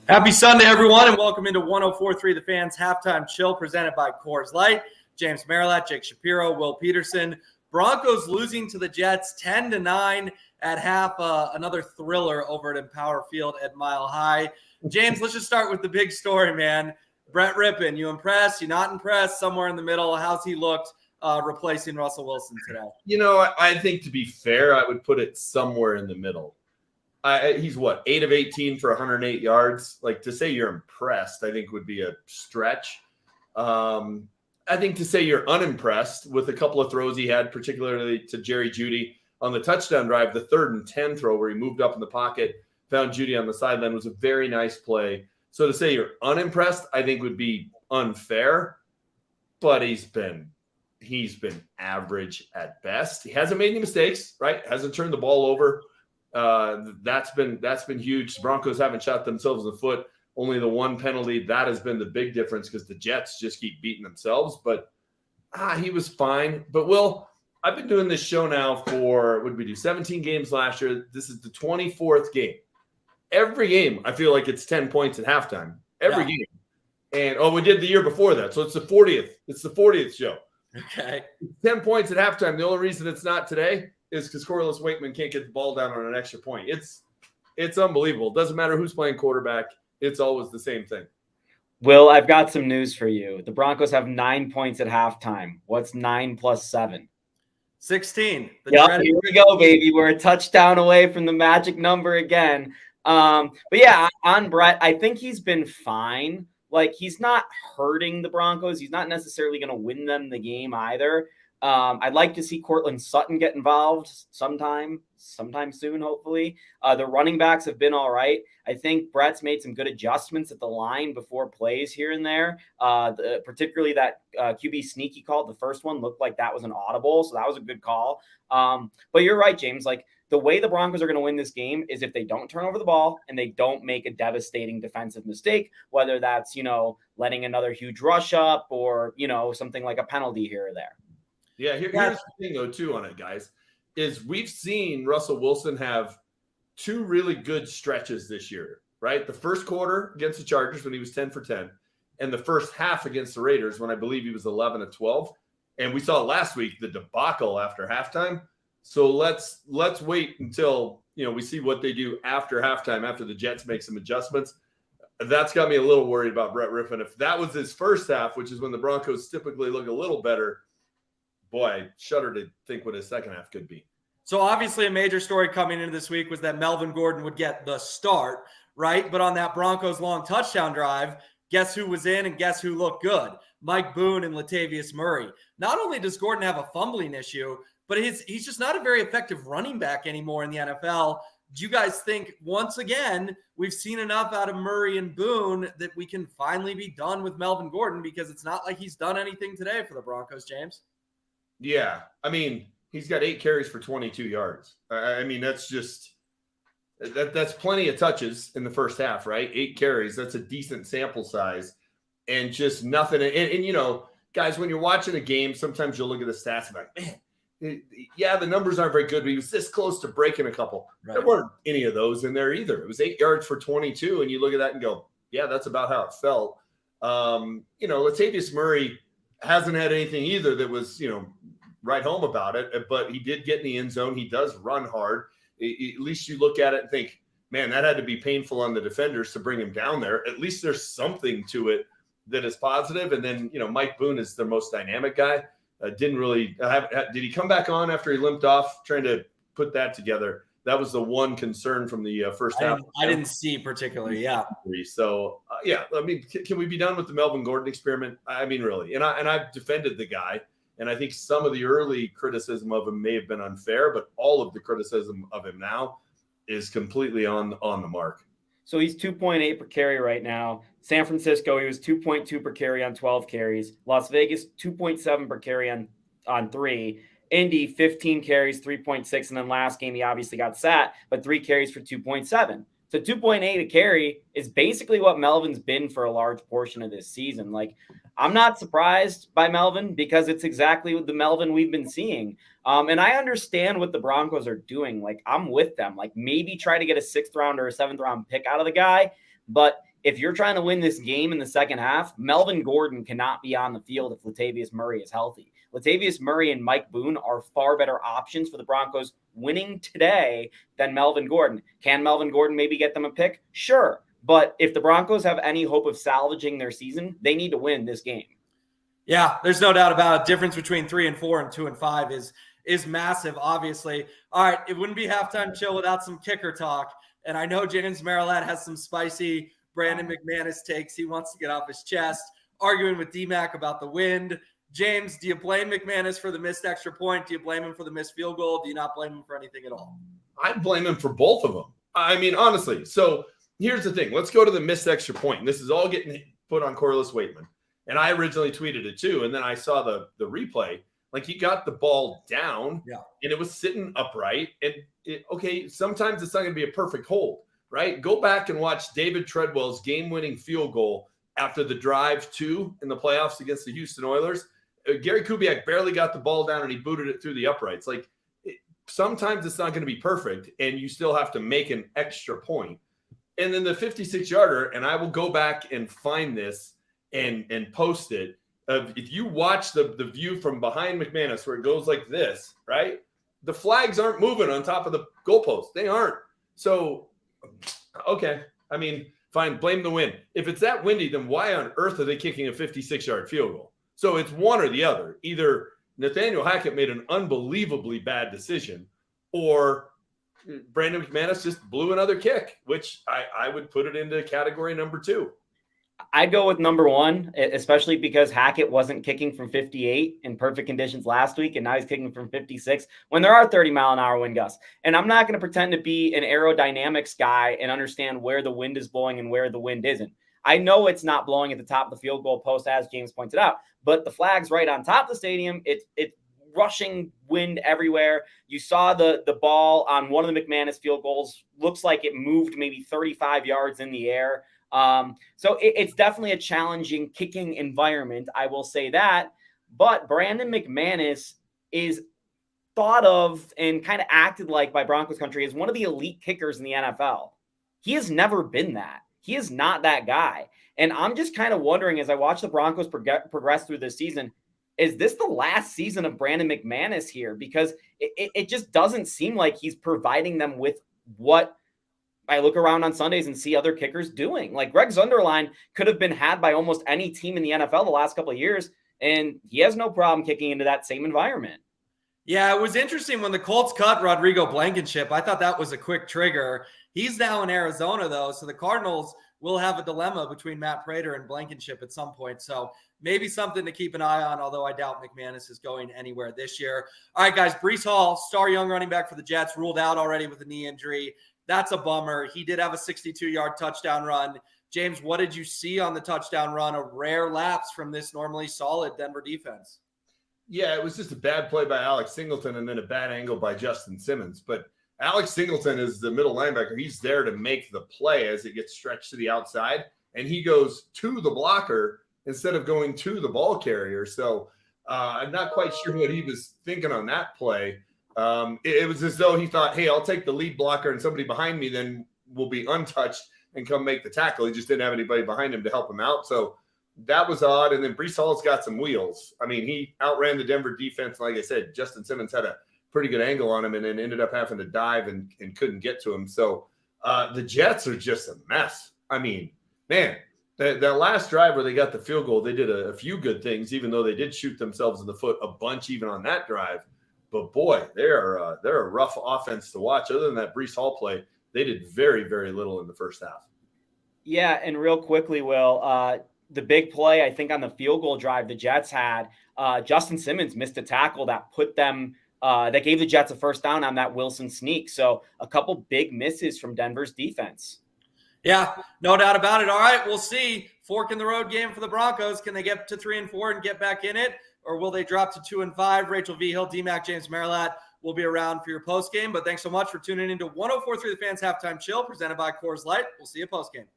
Happy Sunday, everyone, and welcome into 104.3 The Fans Halftime Chill presented by Coors Light. James Marilat, Jake Shapiro, Will Peterson. Broncos losing to the Jets 10-9 at half. Another thriller over at Empower Field at Mile High. James, let's just start with the big story, man. Brett Rippon, you impressed? You not impressed? Somewhere in the middle. How's he looked replacing Russell Wilson today? You know, I think to be fair, I would put it somewhere in the middle. He's 8 of 18 for 108 yards. Like, to say you're impressed, I think would be a stretch. I think to say you're unimpressed with a couple of throws he had, particularly to Jerry Jeudy on the touchdown drive, the 3rd and 10 throw where he moved up in the pocket, found Jeudy on the sideline, was a very nice play. So to say you're unimpressed, I think would be unfair. But he's been average at best. He hasn't made any mistakes, right? Hasn't turned the ball over. That's been huge. The Broncos haven't shot themselves in the foot. Only the one penalty, that has been the big difference because the Jets just keep beating themselves. But he was fine. But Will, I've been doing this show now for, what did we do, 17 games last year. This is the 24th game. Every game, I feel like it's 10 points at halftime. Every game. And we did the year before that. So it's the 40th. It's the 40th show. Okay. 10 points at halftime. The only reason it's not today is because Corliss Wakeman can't get the ball down on an extra point. It's unbelievable. It doesn't matter who's playing quarterback. It's always the same thing. Will, I've got some news for you. The Broncos have 9 points at halftime. What's 9 plus 7? 16. Yep, here we go, baby. We're a touchdown away from the magic number again. But yeah, on Brett, I think he's been fine. Like, he's not hurting the Broncos. He's not necessarily going to win them the game either. I'd like to see Courtland Sutton get involved sometime soon, hopefully. The running backs have been all right. I think Brett's made some good adjustments at the line before plays here and there. Particularly that QB sneak he called, the first one looked like that was an audible, so that was a good call. But you're right, James. Like, the way the Broncos are going to win this game is if they don't turn over the ball and they don't make a devastating defensive mistake, whether that's, letting another huge rush up or, something like a penalty here or there. Yeah, here's the thing, though, too, on it, guys, is we've seen Russell Wilson have 2 really good stretches this year, right? The first quarter against the Chargers when he was 10 for 10, and the first half against the Raiders when I believe he was 11 of 12. And we saw last week the debacle after halftime. So let's wait until, we see what they do after halftime, after the Jets make some adjustments. That's got me a little worried about Brett Rippon. If that was his first half, which is when the Broncos typically look a little better, boy, I shudder to think what his second half could be. So obviously a major story coming into this week was that Melvin Gordon would get the start, right? But on that Broncos long touchdown drive, guess who was in and guess who looked good? Mike Boone and Latavius Murray. Not only does Gordon have a fumbling issue, but he's just not a very effective running back anymore in the NFL. Do you guys think, once again, we've seen enough out of Murray and Boone that we can finally be done with Melvin Gordon? Because it's not like he's done anything today for the Broncos, James. Yeah, I mean, he's got 8 carries for 22 yards. I mean, that's plenty of touches in the first half, right? 8 carries, that's a decent sample size, and just nothing. And guys, when you're watching a game, sometimes you'll look at the stats and be like, man, yeah, the numbers aren't very good, but he was this close to breaking a couple. Right. There weren't any of those in there either. It was 8 yards for 22, and you look at that and go, yeah, that's about how it felt. Latavius Murray hasn't had anything either that was, right home about it, but he did get in the end zone. He does run hard. At least you look at it and think, man, that had to be painful on the defenders to bring him down there. At least there's something to it that is positive. And then, Mike Boone is the most dynamic guy. Didn't really did he come back on after he limped off? Trying to put that together. That was the one concern from the first half. I didn't see particularly. Yeah. So I mean, can we be done with the Melvin Gordon experiment? I mean, really. And I've defended the guy. And I think some of the early criticism of him may have been unfair, but all of the criticism of him now is completely on the mark. So he's 2.8 per carry right now. San Francisco, he was 2.2 per carry on 12 carries. Las Vegas, 2.7 per carry on 3. Indy, 15 carries, 3.6. And then last game, he obviously got sat, but 3 carries for 2.7. So 2.8 a carry is basically what Melvin's been for a large portion of this season. Like, I'm not surprised by Melvin because it's exactly the Melvin we've been seeing. And I understand what the Broncos are doing. Like, I'm with them. Like, maybe try to get a 6th round or a 7th round pick out of the guy. But if you're trying to win this game in the second half, Melvin Gordon cannot be on the field if Latavius Murray is healthy. Latavius Murray and Mike Boone are far better options for the Broncos winning today than Melvin Gordon. Can Melvin Gordon maybe get them a pick? Sure. But if the Broncos have any hope of salvaging their season, they need to win this game. Yeah, there's no doubt about it. Difference between 3-4 and 2-5 is massive, obviously. All right, it wouldn't be halftime chill without some kicker talk. And I know James Marilat has some spicy Brandon McManus takes he wants to get off his chest, arguing with D-Mac about the wind. James, do you blame McManus for the missed extra point? Do you blame him for the missed field goal? Do you not blame him for anything at all? I blame him for both of them. I mean, honestly. So here's the thing. Let's go to the missed extra point. This is all getting put on Corliss Waitman. And I originally tweeted it too. And then I saw the replay. Like, he got the ball down and it was sitting upright. And okay, sometimes it's not going to be a perfect hold, right? Go back and watch David Treadwell's game-winning field goal after the drive 2 in the playoffs against the Houston Oilers. Gary Kubiak barely got the ball down and he booted it through the uprights. Like, sometimes it's not going to be perfect and you still have to make an extra point. And then the 56-yarder, and I will go back and find this and post it. If you watch the view from behind McManus where it goes like this, right? The flags aren't moving on top of the goalpost. They aren't. So, okay. I mean, fine, blame the wind. If it's that windy, then why on earth are they kicking a 56-yard field goal? So it's one or the other. Either Nathaniel Hackett made an unbelievably bad decision, or Brandon McManus just blew another kick, which I would put it into category number 2. I'd go with number 1, especially because Hackett wasn't kicking from 58 in perfect conditions last week, and now he's kicking from 56 when there are 30-mile-an-hour wind gusts. And I'm not going to pretend to be an aerodynamics guy and understand where the wind is blowing and where the wind isn't. I know it's not blowing at the top of the field goal post, as James pointed out, but the flag's right on top of the stadium. It's rushing wind everywhere. You saw the ball on one of the McManus field goals. Looks like it moved maybe 35 yards in the air. So it's definitely a challenging kicking environment. I will say that, but Brandon McManus is thought of and kind of acted like by Broncos country as one of the elite kickers in the NFL. He has never been that. He is not that guy. And I'm just kind of wondering, as I watch the Broncos progress through this season, is this the last season of Brandon McManus here? Because it just doesn't seem like he's providing them with what I look around on Sundays and see other kickers doing. Like, Greg Zunderlein could have been had by almost any team in the NFL the last couple of years, and he has no problem kicking into that same environment. Yeah, it was interesting when the Colts cut Rodrigo Blankenship. I thought that was a quick trigger. He's now in Arizona, though, so the Cardinals will have a dilemma between Matt Prater and Blankenship at some point. So maybe something to keep an eye on, although I doubt McManus is going anywhere this year. All right, guys, Breece Hall, star young running back for the Jets, ruled out already with a knee injury. That's a bummer. He did have a 62-yard touchdown run. James, what did you see on the touchdown run? A rare lapse from this normally solid Denver defense. Yeah, it was just a bad play by Alex Singleton and then a bad angle by Justin Simmons. But Alex Singleton is the middle linebacker. He's there to make the play as it gets stretched to the outside, and he goes to the blocker instead of going to the ball carrier. So I'm not quite sure what he was thinking on that play. It was as though he thought, hey, I'll take the lead blocker and somebody behind me then will be untouched and come make the tackle. He just didn't have anybody behind him to help him out. So that was odd. And then Breece Hall's got some wheels. I mean, he outran the Denver defense. Like I said, Justin Simmons had a pretty good angle on him and then ended up having to dive and couldn't get to him. So the Jets are just a mess. I mean, man, that last drive where they got the field goal, they did a few good things, even though they did shoot themselves in the foot a bunch even on that drive. But boy, they're a rough offense to watch. Other than that Breece Hall play, they did very, very little in the first half. Yeah, and real quickly, Will, the big play, I think, on the field goal drive the Jets had, Justin Simmons missed a tackle that put them that gave the Jets a first down on that Wilson sneak. So a couple big misses from Denver's defense. Yeah, no doubt about it. All right, we'll see. Fork in the road game for the Broncos. Can they get to 3-4 and get back in it? Or will they drop to 2-5? Rachel V. Hill, D-Mac, James Marilat will be around for your post game. But thanks so much for tuning into 104.3 The Fans Halftime Chill, presented by Coors Light. We'll see you post game.